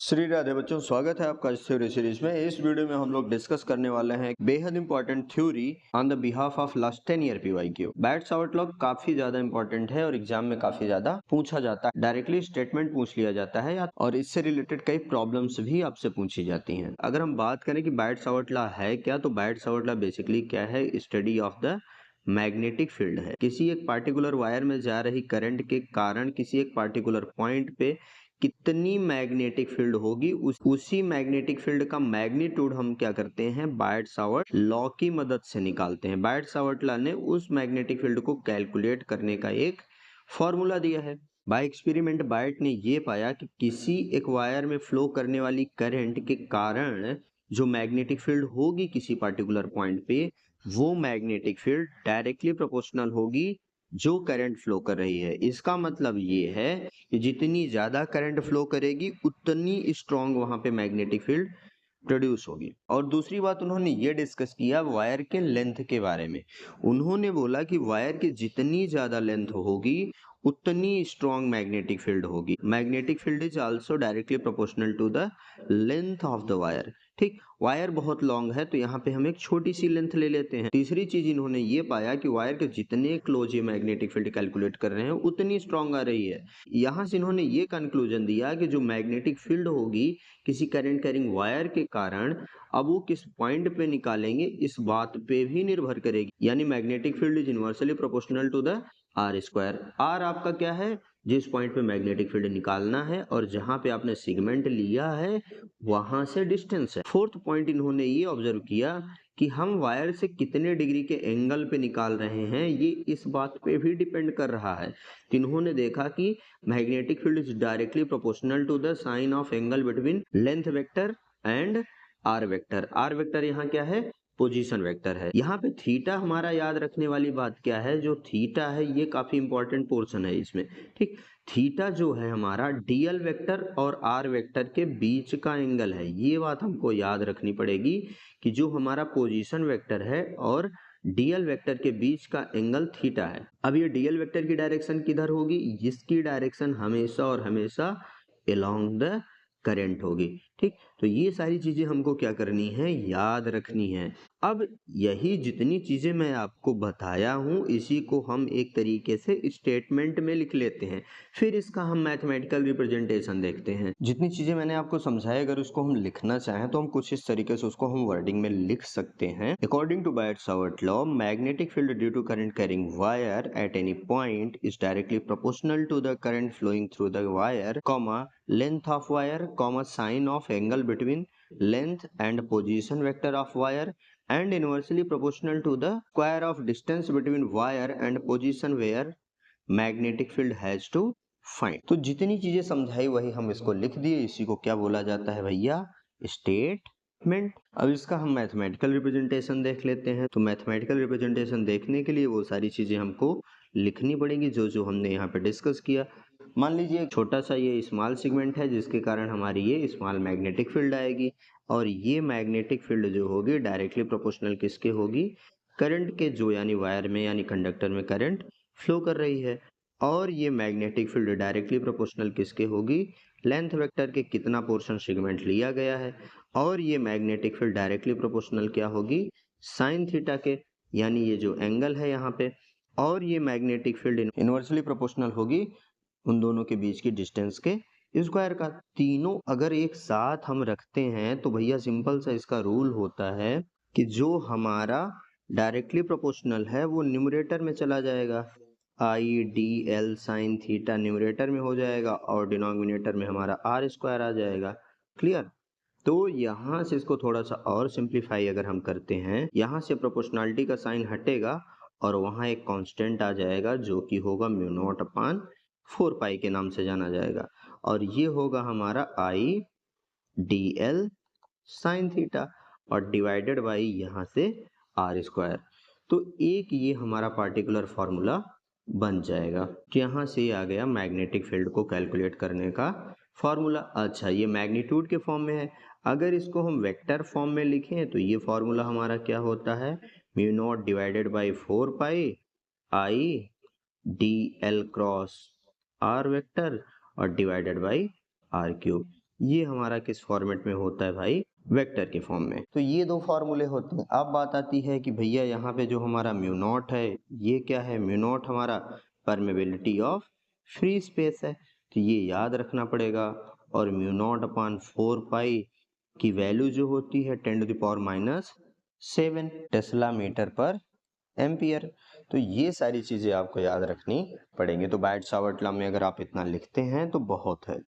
श्री राधे बच्चों, स्वागत है आपका इस थ्योरी सीरीज में। इस वीडियो में हम लोग डिस्कस करने वाले हैं बेहद important theory on the behalf of last 10 year PYQ. बैट्स आउटलॉक काफी ज्यादा इंपॉर्टेंट है और एग्जाम में काफी ज्यादा पूछा जाता है। डायरेक्टली स्टेटमेंट पूछ लिया जाता है और इससे रिलेटेड कई प्रॉब्लम्स भी आपसे पूछी जाती हैं। अगर हम बात करें कि बैट्स आउट लॉ है क्या, तो बैट्स आउट लॉ बेसिकली क्या है? Study of the magnetic field है। किसी एक पार्टिकुलर वायर में जा रही करंट के कारण किसी एक पार्टिकुलर पॉइंट पे कितनी मैग्नेटिक फील्ड होगी, उसी मैग्नेटिक फील्ड का मैग्नीट्यूड हम क्या करते हैं? बायट-सावर्ट लॉ की मदद से निकालते हैं। बायट-सावर्ट लॉ ने उस मैग्नेटिक फील्ड को कैलकुलेट करने का एक फॉर्मूला दिया है। बाय एक्सपेरिमेंट बायट ने ये पाया कि किसी एक वायर में फ्लो करने वाली करंट के कारण जो मैग्नेटिक फील्ड होगी किसी पार्टिकुलर पॉइंट पे, वो मैग्नेटिक फील्ड डायरेक्टली प्रोपोर्शनल होगी जो करंट फ्लो कर रही है। इसका मतलब ये है कि जितनी ज्यादा करंट फ्लो करेगी उतनी स्ट्रॉन्ग वहां पे मैग्नेटिक फील्ड प्रोड्यूस होगी। और दूसरी बात उन्होंने ये डिस्कस किया वायर के लेंथ के बारे में। उन्होंने बोला कि वायर की जितनी ज्यादा लेंथ होगी उतनी स्ट्रॉन्ग मैग्नेटिक फील्ड होगी। Magnetic field is also directly proportional to the length of the wire. ठीक, वायर बहुत लॉन्ग है तो यहाँ पे हम एक छोटी सी लेंथ ले लेते हैं। तीसरी चीज इन्होंने ये पाया कि वायर के जितने क्लोज ये मैग्नेटिक फील्ड कैलकुलेट कर रहे हैं उतनी स्ट्रॉन्ग आ रही है। यहाँ से इन्होंने ये कंक्लूजन दिया कि जो मैग्नेटिक फील्ड होगी किसी करंट कैरिंग वायर के कारण, अब वो किस पॉइंट पे निकालेंगे इस बात पे भी निर्भर करेगी। यानी magnetic field is inversely proportional to the R square. R आपका क्या है? जिस पॉइंट पे मैग्नेटिक फील्ड निकालना है और जहां पे आपने सेगमेंट लिया है वहां से डिस्टेंस है। फोर्थ पॉइंट इन्होंने ये ऑब्जर्व किया कि हम वायर से कितने डिग्री के एंगल पे निकाल रहे हैं, ये इस बात पे भी डिपेंड कर रहा है। इन्होंने देखा कि magnetic field is directly proportional to the sine of angle between length vector and R vector. R vector यहाँ क्या है? पोजीशन वेक्टर है। यहाँ पे थीटा हमारा याद रखने वाली बात क्या है? जो थीटा है ये काफी इंपॉर्टेंट पोर्शन है इसमें। ठीक, थीटा जो है हमारा डीएल वेक्टर और आर वेक्टर के बीच का एंगल है। ये बात हमको याद रखनी पड़ेगी कि जो हमारा पोजीशन वेक्टर है और डीएल वेक्टर के बीच का एंगल थीटा है। अब ये डीएल वेक्टर की डायरेक्शन किधर होगी? इसकी डायरेक्शन हमेशा और हमेशा अलोंग द करंट होगी। ठीक, तो ये सारी चीजें हमको क्या करनी है? याद रखनी है। अब यही जितनी चीजें मैं आपको बताया हूं इसी को हम एक तरीके से स्टेटमेंट में लिख लेते हैं, फिर इसका हम मैथमेटिकल रिप्रेजेंटेशन देखते हैं। जितनी चीजें मैंने आपको समझाई अगर उसको हम लिखना चाहें तो हम कुछ इस तरीके से उसको हम वर्डिंग में लिख सकते हैं। According to Biot Savart law, magnetic field due to current carrying wire at any point is directly proportional to the current flowing through the wire, length of wire, sign of angle between length and position vector of wire, and inversely proportional to the square of distance between wire and position where magnetic field has to find। तो जितनी चीजें समझाई वही हम इसको लिख दिए। इसी को क्या बोला जाता है भैया? स्टेटमेंट। अब इसका हम मैथमेटिकल रिप्रेजेंटेशन देख लेते हैं। तो मैथमेटिकल रिप्रेजेंटेशन देखने के लिए वो सारी चीजें हमको लिखनी पड़ेंगी जो जो हमने यहाँ पे डिस्कस किया। मान लीजिए एक छोटा सा ये स्मॉल सेगमेंट है जिसके कारण हमारी ये स्मॉल मैग्नेटिक फील्ड आएगी, और ये मैग्नेटिक फील्ड जो होगी डायरेक्टली प्रोपोर्शनल किसके होगी? करंट के, जो यानी वायर में यानी कंडक्टर में करंट फ्लो कर रही है। और ये मैग्नेटिक फील्ड डायरेक्टली प्रोपोर्शनल किसके होगी? लेंथ वेक्टर के कितना पोर्शन सेगमेंट लिया गया है। और ये मैग्नेटिक फील्ड डायरेक्टली प्रोपोर्शनल क्या होगी? साइन थीटा के, यानी ये जो एंगल है यहाँ पे। और ये मैग्नेटिक फील्ड इनवर्सली प्रोपोर्शनल होगी उन दोनों के बीच की डिस्टेंस के स्क्वायर का। तीनों अगर एक साथ हम रखते हैं तो भैया सिंपल सा इसका रूल होता है कि जो हमारा डायरेक्टली प्रोपोर्शनल है वो न्यूमरेटर में चला जाएगा। आई D L sine theta numerator में हो जाएगा और डिनोमिनेटर में हमारा आर स्क्वायर आ जाएगा। क्लियर? तो यहाँ से इसको थोड़ा सा और सिंप्लीफाई अगर हम करते हैं, यहाँ से प्रोपोर्शनलिटी का साइन हटेगा और वहाँ एक कांस्टेंट आ जाएगा जो कि होगा म्यू नॉट अपान 4 पाई के नाम से जाना जाएगा। और ये होगा हमारा आई डी एल साइन थीटा और डिवाइडेड बाई यहाँ से आर स्क्वायर। तो एक ये हमारा पार्टिकुलर फॉर्मूला बन जाएगा। तो यहाँ से आ गया मैग्नेटिक फील्ड को कैलकुलेट करने का फॉर्मूला। अच्छा, ये मैग्नीट्यूड के फॉर्म में है। अगर इसको हम वेक्टर फॉर्म में लिखें तो ये फॉर्मूला हमारा क्या होता है? Mu not divided by 4 pi I D L cross R vector और डिवाइडेड बाई आर क्यूब। ये हमारा किस फॉर्मेट में होता है भाई, वेक्टर के फॉर्म में। तो ये दो फॉर्मूले होते हैं। अब बात आती है कि भैया यहाँ पे जो हमारा म्यू नॉट है, ये क्या है, म्यू नॉट हमारा परमेबिलिटी ऑफ फ्री स्पेस है, तो ये याद रखना पड़ेगा। और म्यू नॉट अपॉन 4 पाई की वैल्यू जो होती है 10⁻⁷ टेस्ला मीटर पर एम्पियर। तो ये सारी चीजें आपको याद रखनी पड़ेंगी। तो बायट-सावर्ट लॉ में अगर आप इतना लिखते हैं तो बहुत है।